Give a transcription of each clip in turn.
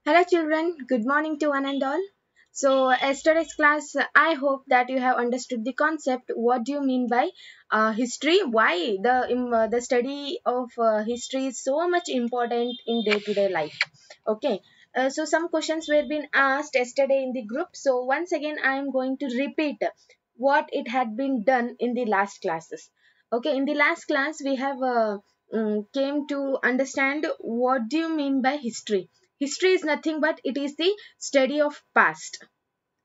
Hello children, good morning to one and all. So yesterday's class, I hope that you have understood the concept. What do you mean by history? Why the study of history is so much important in day-to-day life? Okay. So some questions were being asked yesterday in the group. So once again, I am going to repeat what it had been done in the last classes. Okay. In the last class, we have came to understand what do you mean by history. History is nothing but it is the study of past,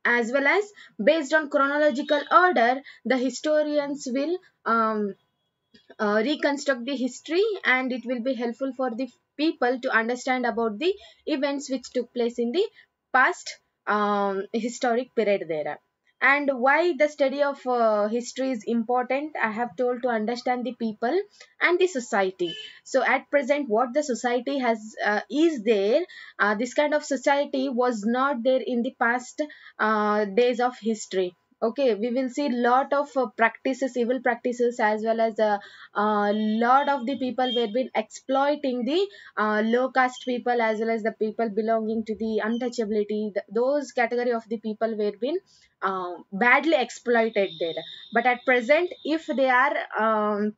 as well as based on chronological order the historians will reconstruct the history, and it will be helpful for the people to understand about the events which took place in the past historic period there. And why the study of history is important, I have told, to understand the people and the society. So at present what the society has is there, this kind of society was not there in the past days of history. Okay, we will see lot of practices, evil practices, as well as a lot of the people were been exploiting the low caste people, as well as the people belonging to the untouchability. Those category of the people were been badly exploited there. But at present, if they are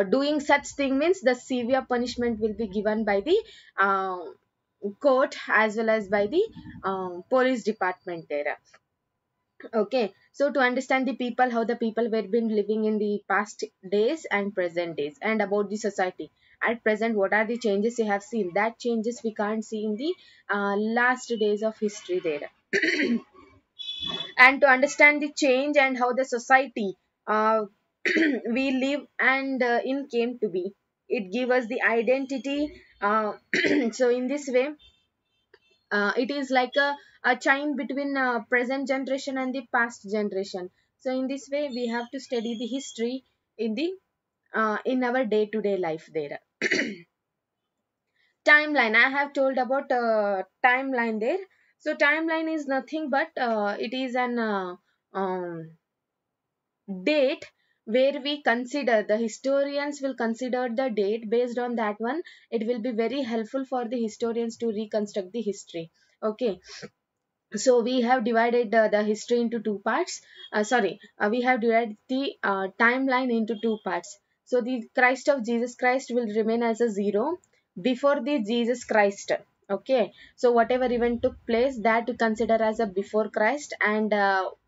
doing such thing, means the severe punishment will be given by the court, as well as by the police department there. Okay, so to understand the people, how the people were been living in the past days and present days, and about the society at present, what are the changes you have seen? That changes we can't see in the last days of history there. And to understand the change and how the society we live and in came to be, it give us the identity. So in this way, it is like a chain between present generation and the past generation. So in this way we have to study the history in the in our day to day life there. Timeline, I have told about timeline there. So timeline is nothing but it is an date where we consider, the historians will consider the date. Based on that one, it will be very helpful for the historians to reconstruct the history. Okay, so we have divided the history into two parts. We have divided the timeline into two parts. So the Christ of Jesus Christ will remain as a zero before the Jesus Christ. Okay, so whatever event took place, that to consider as a before Christ, and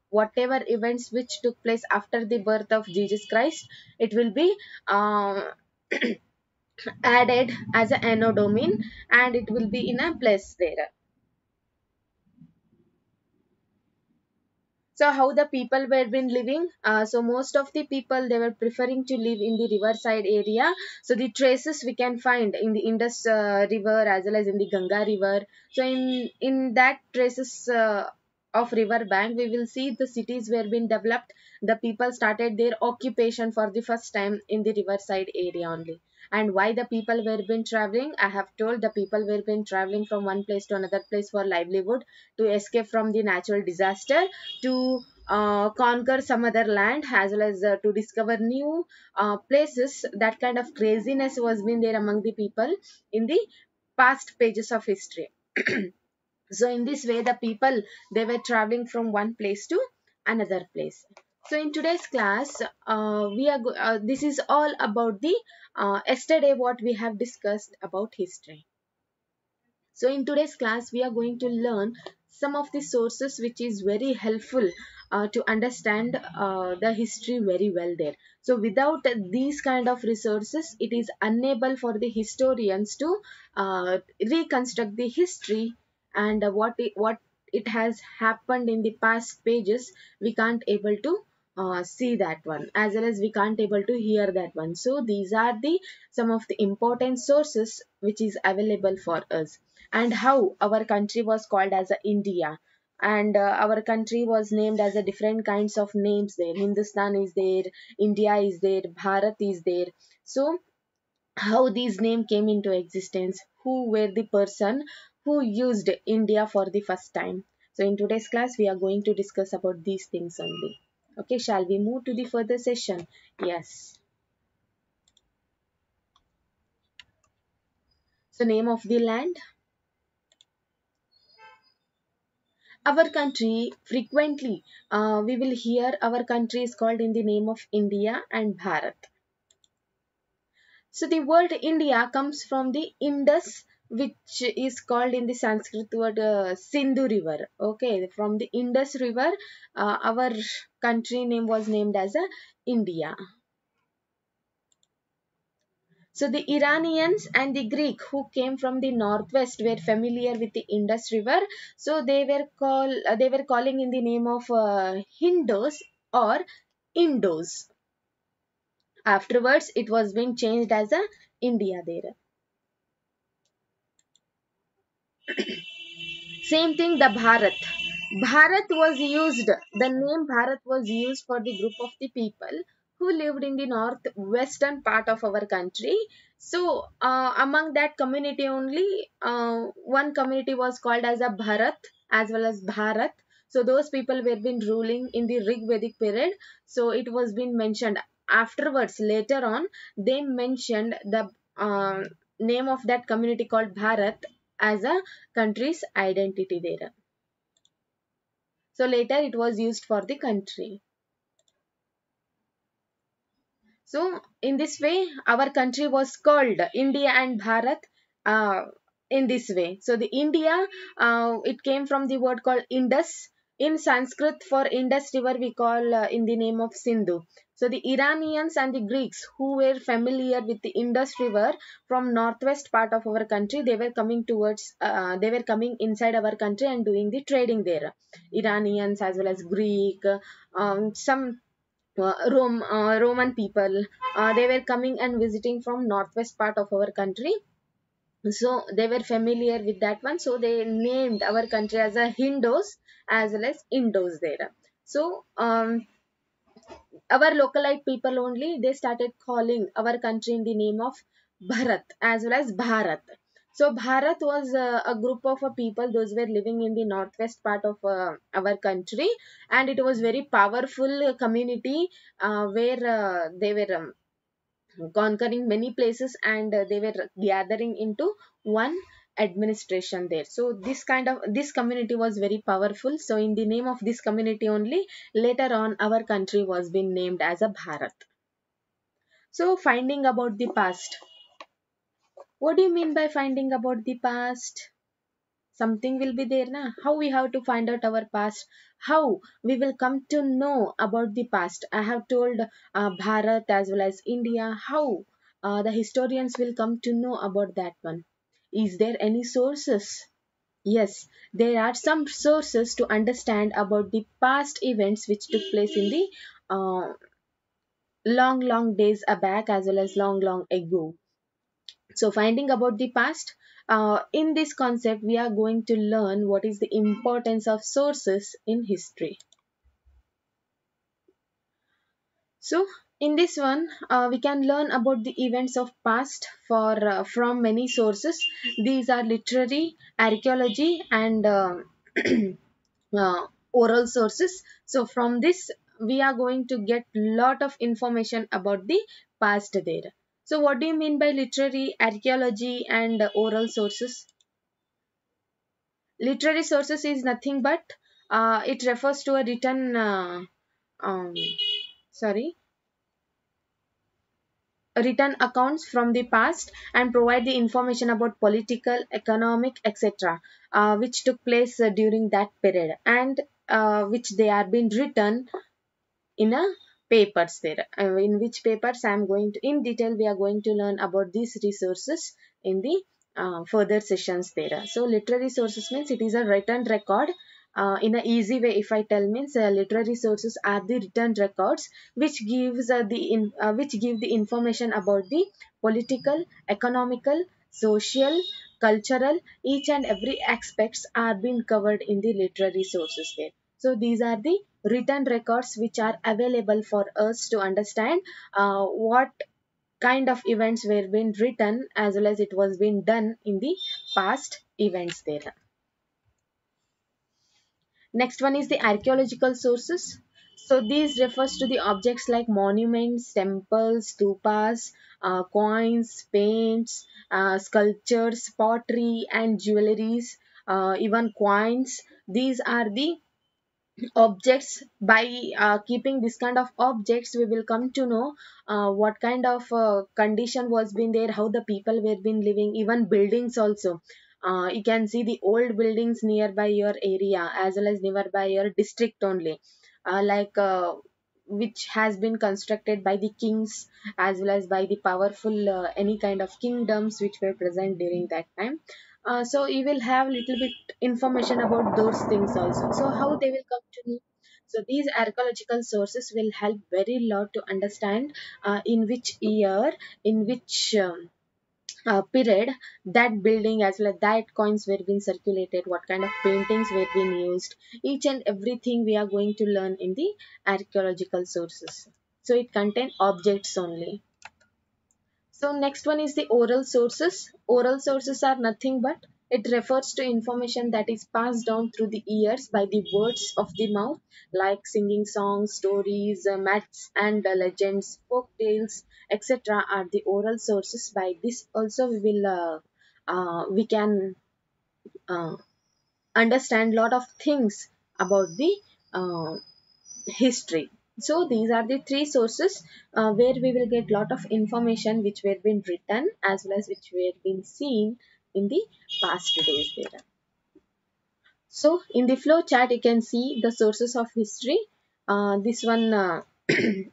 whatever events which took place after the birth of Jesus Christ, it will be added as a anno domini, and it will be in a place there. So how the people were been living, so most of the people, they were preferring to live in the riverside area. So the traces we can find in the Indus river, as well as in the Ganga river. So in that traces of river bank, we will see the cities were being developed. The people started their occupation for the first time in the riverside area only. And why the people were been traveling, I have told, the people were been traveling from one place to another place for livelihood, to escape from the natural disaster, to conquer some other land, as well as to discover new places. That kind of craziness was been there among the people in the past pages of history. So in this way the people, they were traveling from one place to another place. So in today's class, this is all about the yesterday what we have discussed about history. So in today's class, we are going to learn some of the sources which is very helpful to understand the history very well there. So without these kind of resources, it is unable for the historians to reconstruct the history, and what it has happened in the past pages, we can't able to see that one, as well as we can't able to hear that one. So these are the some of the important sources which is available for us. And how our country was called as a India, and our country was named as a different kinds of names there. Hindustan is there, India is there, Bharat is there. So how these name came into existence, who were the person who used India for the first time. So in today's class we are going to discuss about these things only. Okay, shall we move to the further session? Yes. So name of the land, Our country frequently, we will hear our country is called in the name of India and Bharat. So the word India comes from the Indus, which is called in the Sanskrit word Sindhu River. Okay, from the Indus River, our country name was named as India. So the Iranians and the Greek who came from the northwest were familiar with the Indus River. So they were calling in the name of Hindus or Indos. Afterwards, it was being changed as a India there. Same thing, the Bharat. Bharat was used, the name Bharat was used for the group of the people who lived in the northwestern part of our country. So, among that community only, one community was called as a Bharat as well as Bharat. So, those people were been ruling in the Rig Vedic period. So, it was been mentioned afterwards, later on, they mentioned the name of that community called Bharat as a country's identity there. So later it was used for the country. So in this way, our country was called India and Bharat uh, in this way. So the India, it came from the word called Indus. In Sanskrit, for Indus river, we call in the name of Sindhu. So the Iranians and the Greeks who were familiar with the Indus river from northwest part of our country, they were coming inside our country and doing the trading there. Iranians as well as Greek, some Roman people. They were coming and visiting from northwest part of our country. So they were familiar with that one. So they named our country as a Hindus as well as Indos there. So our localite people only, they started calling our country in the name of Bharat as well as Bharat. So Bharat was a group of people, those were living in the northwest part of our country, and it was very powerful community where they were conquering many places, and they were gathering into one administration there. So this community was very powerful. So in the name of this community only, later on our country was being named as a Bharat. So finding about the past, what do you mean by finding about the past? Something will be there na, how we have to find out our past, how we will come to know about the past. I have told Bharat as well as India, how the historians will come to know about that one. Is there any sources? Yes, there are some sources to understand about the past events which took place in the long days back as well as long ago. So finding about the past, in this concept we are going to learn what is the importance of sources in history. So in this one, we can learn about the events of past from many sources. These are literary, archaeology, and oral sources. So from this we are going to get lot of information about the past there. So what do you mean by literary, archaeology, and oral sources? Literary sources is nothing but it refers to a written um, sorry written accounts from the past and provide the information about political, economic, etc., which took place during that period, and which they are being written in a papers there. In which papers I am going to in detail we are going to learn about these resources in the further sessions there. So literary sources means it is a written record. In a easy way, if I tell, means literary sources are the written records which gives which give the information about the political, economical, social, cultural, each and every aspects are being covered in the literary sources there. So these are the written records which are available for us to understand what kind of events were being written as well as it was being done in the past events there. Next one is the archaeological sources. So these refers to the objects like monuments, temples, stupas, coins, paints, sculptures, pottery, and jewelries. even coins. These are the objects. By keeping this kind of objects, we will come to know what kind of condition was been there, how the people were been living, even buildings also. You can see the old buildings nearby your area as well as nearby your district only, like which has been constructed by the kings as well as by the powerful any kind of kingdoms which were present during that time. So you will have little bit information about those things also. So how they will come to know? So these archaeological sources will help very lot to understand in which year, in which period that building as well as that coins were being circulated, what kind of paintings were being used, each and everything we are going to learn in the archaeological sources. So it contain objects only. So next one is the oral sources. Oral sources are nothing but it refers to information that is passed down through the ears by the words of the mouth, like singing songs, stories, myths and legends, folk tales, etc. are the oral sources. By this also we can uh, understand lot of things about the uh, history. So these are the three sources where we will get lot of information which were been written as well as which were been seen in the past days there. So in the flow chart you can see the sources of history. This one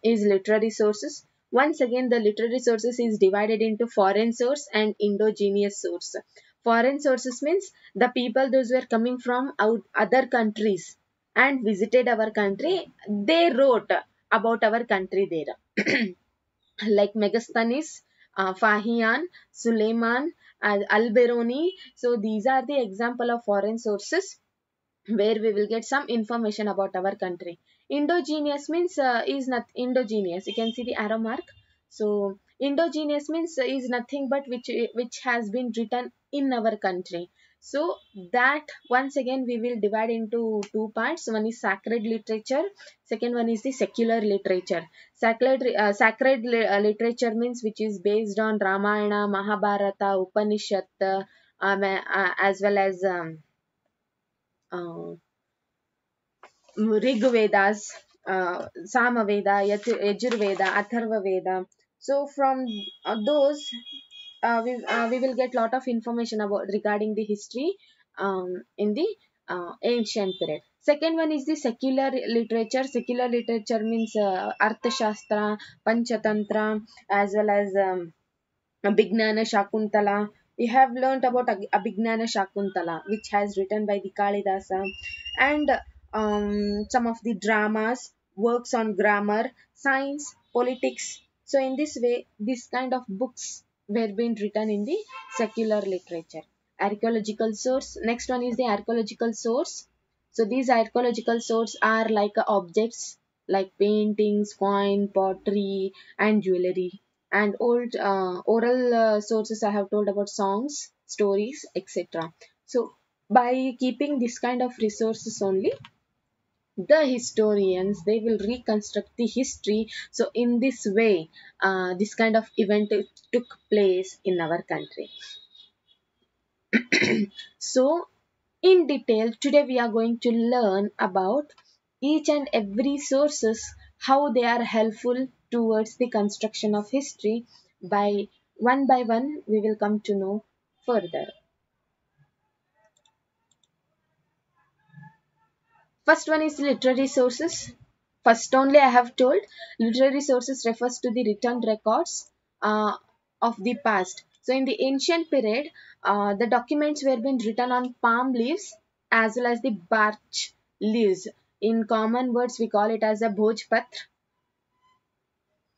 is literary sources. Once again the literary sources is divided into foreign source and indigenous source. Foreign sources means the people those were coming from out other countries and visited our country, they wrote about our country there. Like Megasthenes, Fahian, Suleiman, Al-Biruni. So these are the example of foreign sources where we will get some information about our country. Indigenous means is not indigenous. You can see the arrow mark. So indigenous means is nothing but which has been written in our country. So that once again we will divide into two parts. One is sacred literature. Second one is the secular literature. Literature means which is based on Ramayana, Mahabharata, Upanishad, as well as uh, Rig Vedas, Sama Veda, Yajurveda, Atharva Veda. So from those, we will get lot of information about regarding the history in the ancient period. Second one is the secular literature. Secular literature means Arthashastra, Panchatantra, as well as Abhignana Shakuntala. We have learnt about Abhignana Shakuntala, which has written by the Kalidasa, and some of the dramas, works on grammar, science, politics. So in this way, this kind of books were being written in the secular literature. Archaeological source. Next one is the archaeological source. So these archaeological sources are like objects like paintings, coin, pottery, and jewelry. And old oral sources I have told about songs, stories, etc. So by keeping this kind of resources only, the historians they will reconstruct the history. So in this way, this kind of event took place in our country. So in detail today we are going to learn about each and every sources, how they are helpful towards the construction of history. By one we will come to know further. First one is literary sources. First only I have told literary sources refers to the written records uh, of the past. So in the ancient period, the documents were being written on palm leaves as well as the birch leaves. In common words, we call it as a bhojpatra.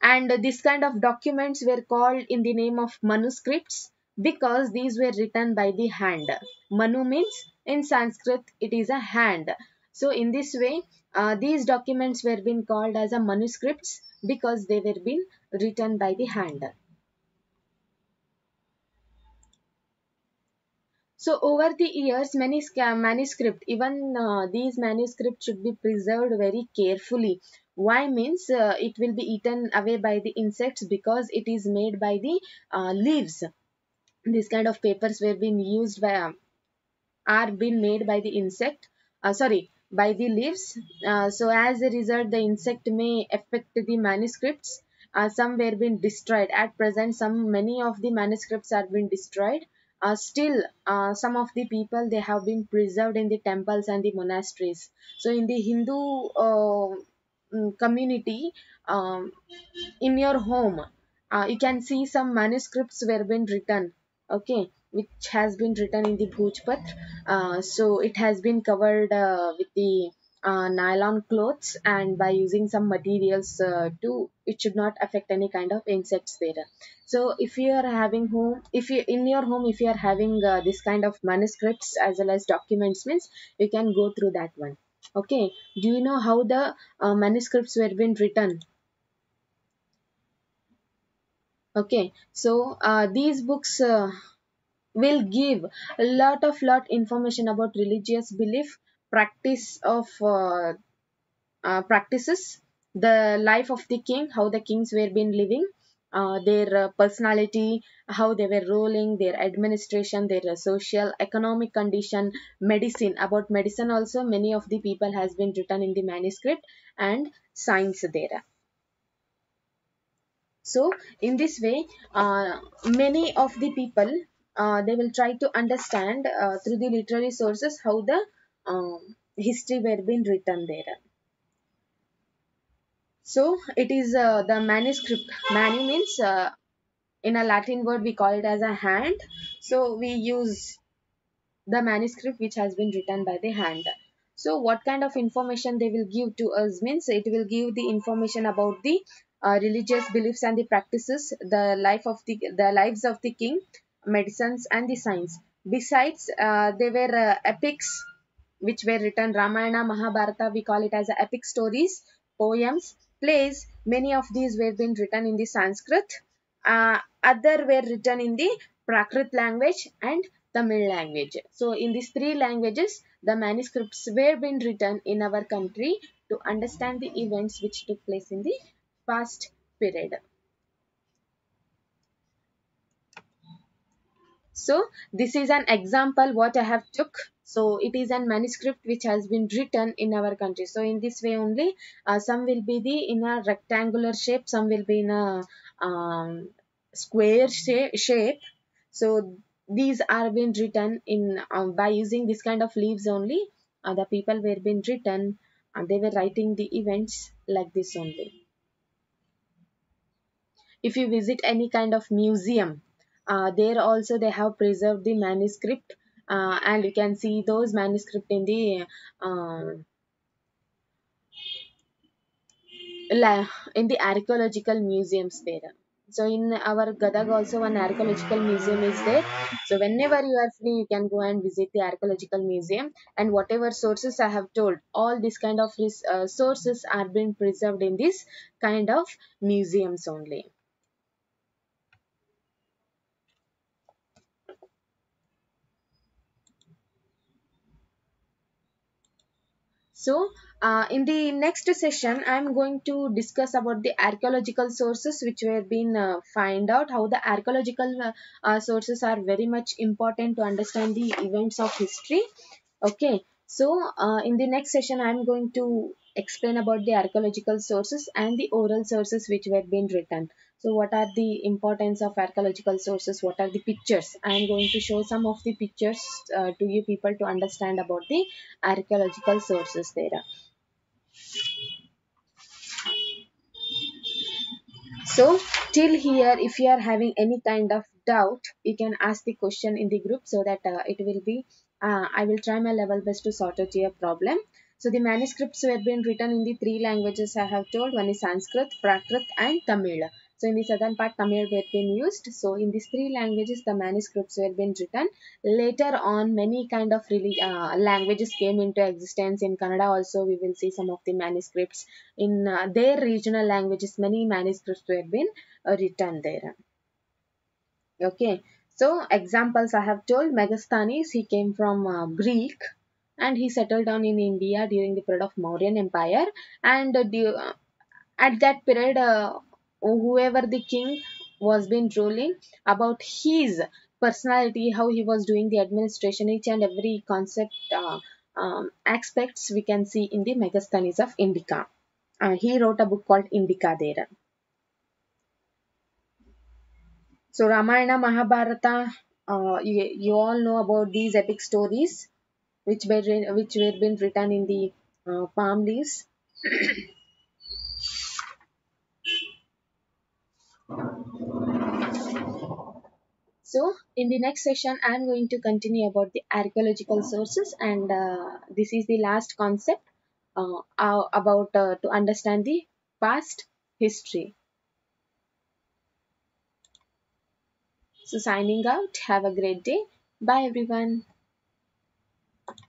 And this kind of documents were called in the name of manuscripts because these were written by the hand. Manu means in Sanskrit it is a hand. So in this way, these documents were being called as a manuscripts because they were being written by the hand. So over the years, many manuscript, even these manuscripts should be preserved very carefully. Why means it will be eaten away by the insects because it is made by the leaves. This kind of papers were being used by are being made by the insect, sorry, by the leaves. So as a result, the insect may affect the manuscripts. Some were being destroyed. At present, some many of the manuscripts are being destroyed. Still, some of the people, they have been preserved in the temples and the monasteries. So in the Hindu community, um, in your home, you can see some manuscripts were been written, okay, which has been written in the Bhojpatra. So it has been covered with the nylon clothes, and by using some materials to, it should not affect any kind of insects there. So if you are having home, if you in your home, if you are having this kind of manuscripts as well as documents, means you can go through that one. Okay, do you know how the manuscripts were been written? Okay, so these books will give a lot information about religious belief, practice of practices, the life of the king, how the kings were been living, their personality, how they were ruling, their administration, their social economic condition, medicine. About medicine also, many of the people has been written in the manuscript, and science there. So in this way, many of the people, they will try to understand through the literary sources how the history were been written there. So it is the manuscript. Manu means, in a Latin word we call it as a hand. So we use the manuscript which has been written by the hand. So what kind of information they will give to us, means it will give the information about the religious beliefs and the practices, the life of the lives of the king, medicines and the science. Besides, there were epics which were written, Ramayana, Mahabharata, we call it as epic stories, poems, plays. Many of these were been written in the Sanskrit. Other were written in the Prakrit language and Tamil language. So in these three languages, the manuscripts were been written in our country to understand the events which took place in the past period. So this is an example what I have took. So it is a manuscript which has been written in our country. So in this way only, some will be the in a rectangular shape, some will be in a square shape. So these are being written in by using this kind of leaves only. The people were being written, and they were writing the events like this only. If you visit any kind of museum, there also they have preserved the manuscript, and you can see those manuscript in the uh, in the archaeological museums there. So in our Gadag also one archaeological museum is there. So whenever you are free, you can go and visit the archaeological museum, and whatever sources I have told, all these kind of sources are being preserved in this kind of museums only. So, in the next session, I'm going to discuss about the archaeological sources which were being find out how the archaeological sources are very much important to understand the events of history. Okay, so in the next session, I'm going to explain about the archaeological sources and the oral sources which were being written. So, what are the importance of archaeological sources? What are the pictures? I am going to show some of the pictures to you people to understand about the archaeological sources there. So till here, if you are having any kind of doubt, you can ask the question in the group, so that it will be, I will try my level best to sort out your problem. So the manuscripts were being written in the three languages I have told. One is Sanskrit, Prakrit and Tamil. So in the southern part, Tamil were being used. So in these three languages, the manuscripts were being written. Later on, many kind of languages came into existence. In Kannada also, we will see some of the manuscripts. In their regional languages, many manuscripts were been written there. Okay, so examples I have told, Megasthenes, he came from Greek, and he settled down in India during the period of Mauryan Empire. And at that period, whoever the king was been ruling, about his personality, how he was doing the administration, each and every concept aspects we can see in the Megasthenes of Indica. He wrote a book called Indica there. So Ramayana, Mahabharata, you all know about these epic stories which were been written in the palm leaves. So in the next session, I am going to continue about the archaeological sources, and this is the last concept about to understand the past history. So signing out. Have a great day. Bye everyone.